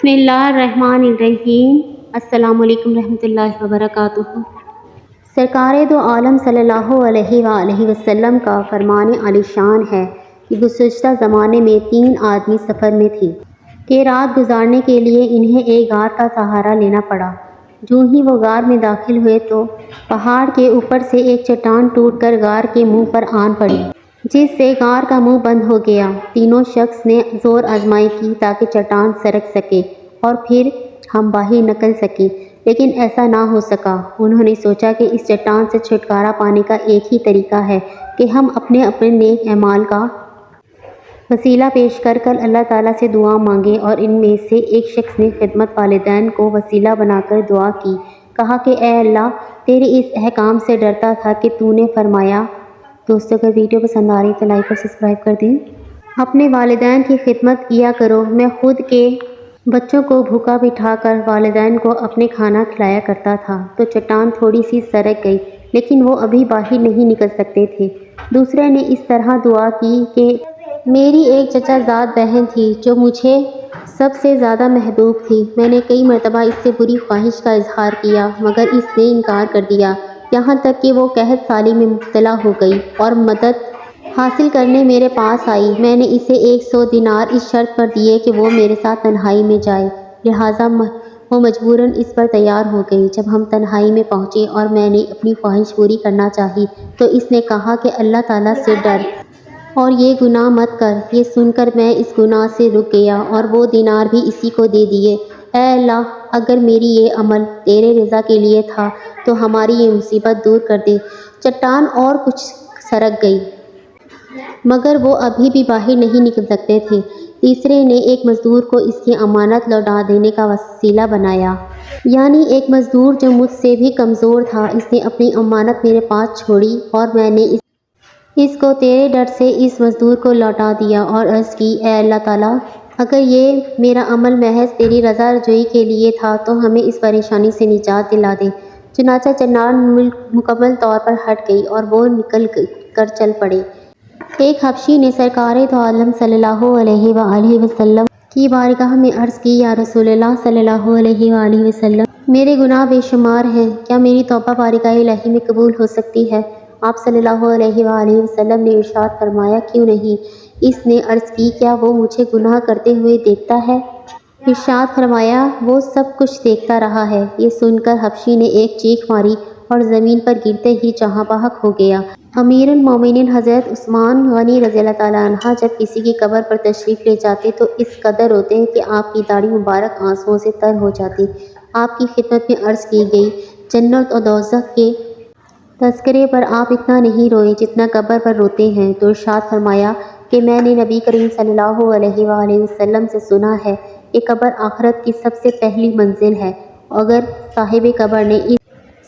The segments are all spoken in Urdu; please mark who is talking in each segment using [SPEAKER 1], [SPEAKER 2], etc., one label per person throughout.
[SPEAKER 1] بسم اللہ الرحمن الرحیم۔ السلام علیکم رحمۃ اللہ وبرکاتہ۔ سرکار دو عالم صلی اللہ علیہ وآلہ وسلم کا فرمان عالی شان ہے کہ گزشتہ زمانے میں 3 آدمی سفر میں تھے کہ رات گزارنے کے لیے انہیں ایک غار کا سہارا لینا پڑا۔ جو ہی وہ غار میں داخل ہوئے تو پہاڑ کے اوپر سے ایک چٹان ٹوٹ کر غار کے منہ پر آن پڑی، جس سے غار کا منہ بند ہو گیا۔ تینوں شخص نے زور آزمائی کی تاکہ چٹان سرک سکے اور پھر ہم باہر نکل سکیں، لیکن ایسا نہ ہو سکا۔ انہوں نے سوچا کہ اس چٹان سے چھٹکارا پانے کا ایک ہی طریقہ ہے کہ ہم اپنے نیک اعمال کا وسیلہ پیش کر اللہ تعالیٰ سے دعا مانگیں، اور ان میں سے ایک شخص نے خدمت والدین کو وسیلہ بنا کر دعا کی۔ کہا کہ اے اللہ، تیرے اس احکام سے ڈرتا تھا کہ تو نے فرمایا۔ دوستو، اگر ویڈیو پسند آ رہی تو لائک اور سبسکرائب کر دیں۔ اپنے والدین کی خدمت کیا کرو۔ میں خود کے بچوں کو بھوکا بٹھا کر والدین کو اپنے کھانا کھلایا کرتا تھا تو چٹان تھوڑی سی سرک گئی، لیکن وہ ابھی باہر نہیں نکل سکتے تھے۔ دوسرے نے اس طرح دعا کی کہ میری ایک چچا زاد بہن تھی جو مجھے سب سے زیادہ محبوب تھی۔ میں نے کئی مرتبہ اس سے بری خواہش کا اظہار کیا، مگر اس نے انکار کر دیا، یہاں تک کہ وہ قحط سالی میں مبتلا ہو گئی اور مدد حاصل کرنے میرے پاس آئی۔ میں نے اسے 100 دینار اس شرط پر دیے کہ وہ میرے ساتھ تنہائی میں جائے، لہٰذا وہ مجبوراً اس پر تیار ہو گئی۔ جب ہم تنہائی میں پہنچے اور میں نے اپنی خواہش پوری کرنا چاہی تو اس نے کہا کہ اللہ تعالیٰ سے ڈر اور یہ گناہ مت کر۔ یہ سن کر میں اس گناہ سے رک گیا اور وہ دینار بھی اسی کو دے دیے۔ اے اللہ، اگر میری یہ عمل تیرے رضا کے لیے تھا تو ہماری یہ مصیبت دور کر دے۔ چٹان اور کچھ سرک گئی، مگر وہ ابھی بھی باہر نہیں نکل سکتے تھے۔ تیسرے نے ایک مزدور کو اس کی امانت لوٹا دینے کا وسیلہ بنایا، یعنی ایک مزدور جو مجھ سے بھی کمزور تھا۔ اس نے اپنی امانت میرے پاس چھوڑی اور میں نے اس کو تیرے ڈر سے اس مزدور کو لوٹا دیا اور عرض کی، اے اللہ تعالیٰ، اگر یہ میرا عمل محض تیری رضا جوئی کے لیے تھا تو ہمیں اس پریشانی سے نجات دلا دے۔ چنانچہ چٹان مکمل طور پر ہٹ گئی اور وہ نکل کر چل پڑے۔ ایک حبشی نے سرکار دو عالم صلی اللہ علیہ وآلہ وسلم کی بارگاہ میں عرض کی، یا رسول اللہ صلی اللہ علیہ وآلہ وسلم، میرے گناہ بے شمار ہیں، کیا میری توبہ بارگاہ الہی میں قبول ہو سکتی ہے؟ آپ صلی اللہ علیہ وآلہ وسلم نے ارشاد فرمایا، کیوں نہیں؟ اس نے عرض کی، کیا وہ مجھے گناہ کرتے ہوئے دیکھتا ہے؟ ارشاد فرمایا، وہ سب کچھ دیکھتا رہا ہے۔ یہ سن کر حبشی نے ایک چیخ ماری اور زمین پر گرتے ہی جہاں بحق ہو گیا۔ امیر المومنین حضرت عثمان غنی رضی اللہ تعالیٰ عنہ جب کسی کی قبر پر تشریف لے جاتے تو اس قدر روتے کہ آپ کی داڑھی مبارک آنسوؤں سے تر ہو جاتی۔ آپ کی خدمت میں عرض کی گئی، جنت اور دوزخ کے تذکرے پر آپ اتنا نہیں روئے جتنا قبر پر روتے ہیں، تو ارشاد فرمایا کہ میں نے نبی کریم صلی اللہ علیہ وآلہ وسلم سے سنا ہے کہ قبر آخرت کی سب سے پہلی منزل ہے۔ اگر صاحب قبر نے اس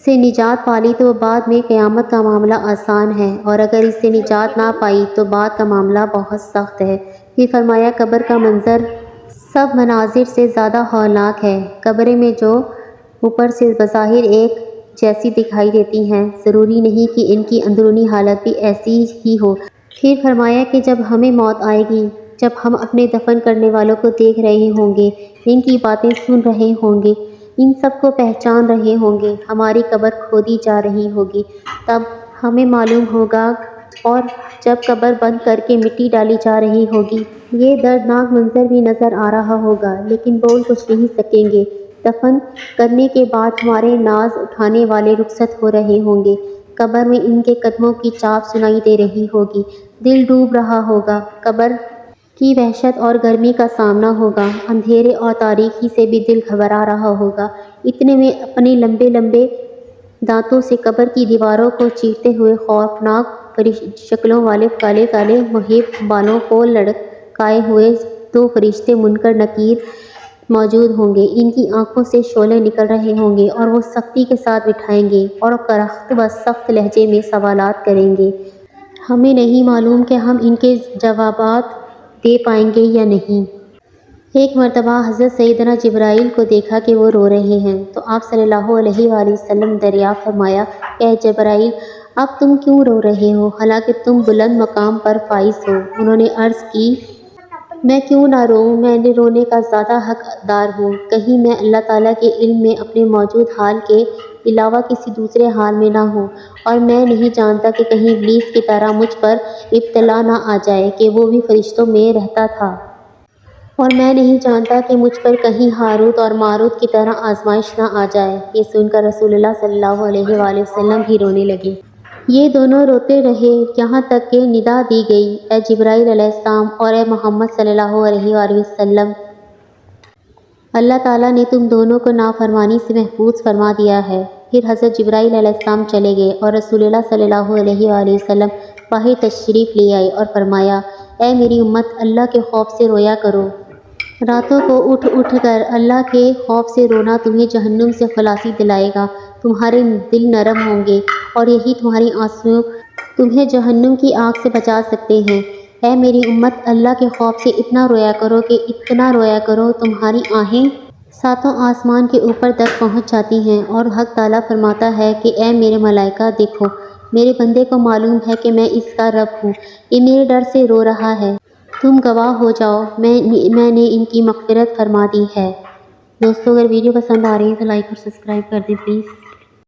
[SPEAKER 1] سے نجات پا لی تو بعد میں قیامت کا معاملہ آسان ہے، اور اگر اس سے نجات نہ پائی تو بعد کا معاملہ بہت سخت ہے۔ پھر فرمایا، قبر کا منظر سب مناظر سے زیادہ ہولناک ہے۔ قبریں میں جو اوپر سے بظاہر ایک جیسی دکھائی دیتی ہیں، ضروری نہیں کہ ان کی اندرونی حالت بھی ایسی ہی ہو۔ پھر فرمایا کہ جب ہمیں موت آئے گی، جب ہم اپنے دفن کرنے والوں کو دیکھ رہے ہوں گے، ان کی باتیں سن رہے ہوں گے، ان سب کو پہچان رہے ہوں گے، ہماری قبر کھودی جا رہی ہوگی، تب ہمیں معلوم ہوگا، اور جب قبر بند کر کے مٹی ڈالی جا رہی ہوگی، یہ دردناک منظر بھی نظر آ رہا ہوگا، لیکن بول کچھ نہیں سکیں گے۔ دفن کرنے کے بعد ہمارے ناز اٹھانے والے رخصت ہو رہے ہوں گے، قبر میں ان کے قدموں کی چاپ سنائی دے رہی ہوگی، دل ڈوب رہا ہوگا، قبر کی وحشت اور گرمی کا سامنا ہوگا، اندھیرے اور تاریکی سے بھی دل گھبرا رہا ہوگا۔ اتنے میں اپنے لمبے لمبے دانتوں سے قبر کی دیواروں کو چیرتے ہوئے خوفناک شکلوں والے کالے کالے محیط بالوں کو لٹکائے ہوئے 2 فرشتے منکر نکیر موجود ہوں گے۔ ان کی آنکھوں سے شعلے نکل رہے ہوں گے اور وہ سختی کے ساتھ بٹھائیں گے اور کرخت و سخت لہجے میں سوالات کریں گے۔ ہمیں نہیں معلوم کہ ہم ان کے جوابات دے پائیں گے یا نہیں۔ ایک مرتبہ حضرت سیدنا جبرائیل کو دیکھا کہ وہ رو رہے ہیں، تو آپ صلی اللہ علیہ وآلہ وسلم دریافت فرمایا، اے جبرائیل، اب تم کیوں رو رہے ہو، حالانکہ تم بلند مقام پر فائز ہو؟ انہوں نے عرض کی، میں کیوں نہ روؤں، میں نے رونے کا زیادہ حقدار ہوں۔ کہیں میں اللہ تعالیٰ کے علم میں اپنے موجود حال کے علاوہ کسی دوسرے حال میں نہ ہوں، اور میں نہیں جانتا کہ کہیں ابلیس کی طرح مجھ پر ابتلا نہ آ جائے کہ وہ بھی فرشتوں میں رہتا تھا، اور میں نہیں جانتا کہ مجھ پر کہیں ہاروت اور ماروت کی طرح آزمائش نہ آ جائے۔ یہ سن کر رسول اللہ صلی اللہ علیہ وآلہ وسلم بھی رونے لگے۔ یہ دونوں روتے رہے یہاں تک کہ ندا دی گئی، اے جبرائیل علیہ السلام اور اے محمد صلی اللہ علیہ وآلہ وسلم، اللہ تعالیٰ نے تم دونوں کو نافرمانی سے محفوظ فرما دیا ہے۔ پھر حضرت جبرائیل علیہ السلام چلے گئے اور رسول اللہ صلی اللہ علیہ وآلہ وسلم باہر تشریف لے آئے اور فرمایا، اے میری امت، اللہ کے خوف سے رویا کرو۔ راتوں کو اٹھ اٹھ کر اللہ کے خوف سے رونا تمہیں جہنم سے خلاصی دلائے گا، تمہارے دل نرم ہوں گے، اور یہی تمہاری آنسو تمہیں جہنم کی آگ سے بچا سکتے ہیں۔ اے میری امت، اللہ کے خوف سے اتنا رویا کرو کہ اتنا رویا کرو تمہاری آہیں ساتوں آسمان کے اوپر تک پہنچ جاتی ہیں، اور حق تعالیٰ فرماتا ہے کہ اے میرے ملائکہ، دیکھو میرے بندے کو معلوم ہے کہ میں اس کا رب ہوں، یہ میرے ڈر سے رو رہا ہے، تم گواہ ہو جاؤ، میں نے ان کی مغفرت فرما دی ہے۔ دوستو، اگر ویڈیو پسند آ رہی ہے تو لائک اور سبسکرائب کر دیں پلیز۔